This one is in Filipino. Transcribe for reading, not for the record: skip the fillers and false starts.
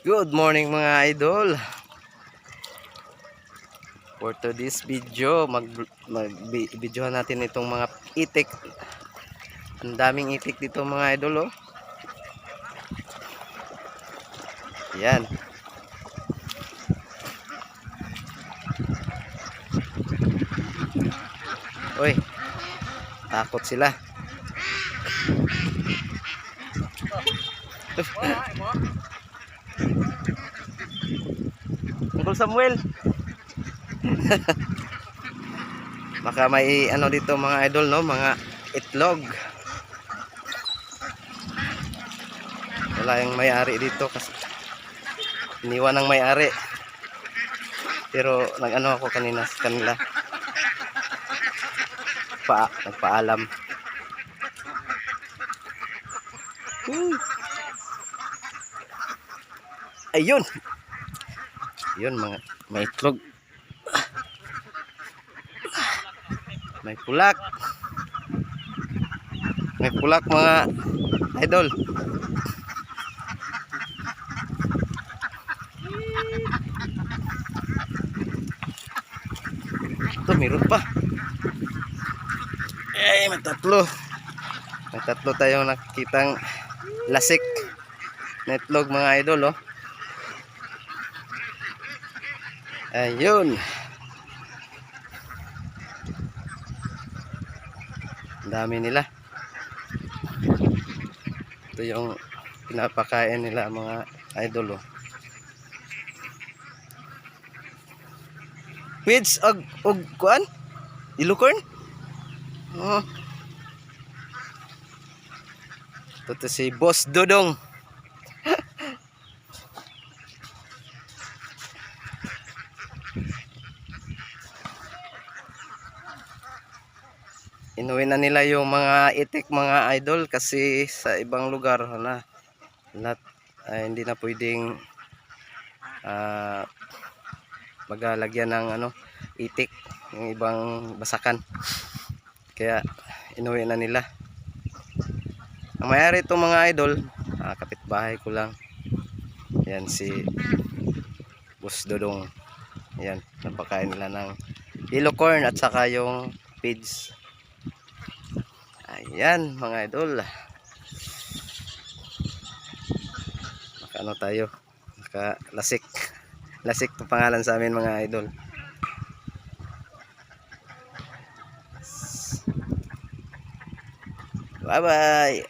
Good morning mga idol. For today's video, videohan natin itong mga itik. Ang daming itik dito mga idol, oh. Yan. Uy, takot sila. Uncle Samuel. Baka may ano dito mga idol, no, mga itlog. Wala yung may-ari dito kasi iniwan ng may-ari. Pero nag-ano ako kanina sa kanila. Nagpaalam. Ayun. Yun mga may itlog. May pulak. May pulak mga idol. Ito meron pa. Ay, may tatlo. May tatlo tayong nakikitang lasik na itlog mga idol, oh. Ayun. Ang dami nila. Ito yung pinapakain nila mga idol, oh. Weeds og kuan? Ilukorn? Oh. Ito si Boss Dodong. Inuwi na nila yung mga itik mga idol kasi sa ibang lugar na lahat hindi na pwedeng maglagyan ng ano itik yung ibang basakan, kaya inuwi na nila. Ang mayari itong mga idol, kapitbahay ko lang, yan si Boss Dodong. Yan, napakain nila ng yellow corn at saka yung pigs. Ayan mga idol, ano tayo, lasik. Lasik to pangalan sa amin mga idol. Bye bye.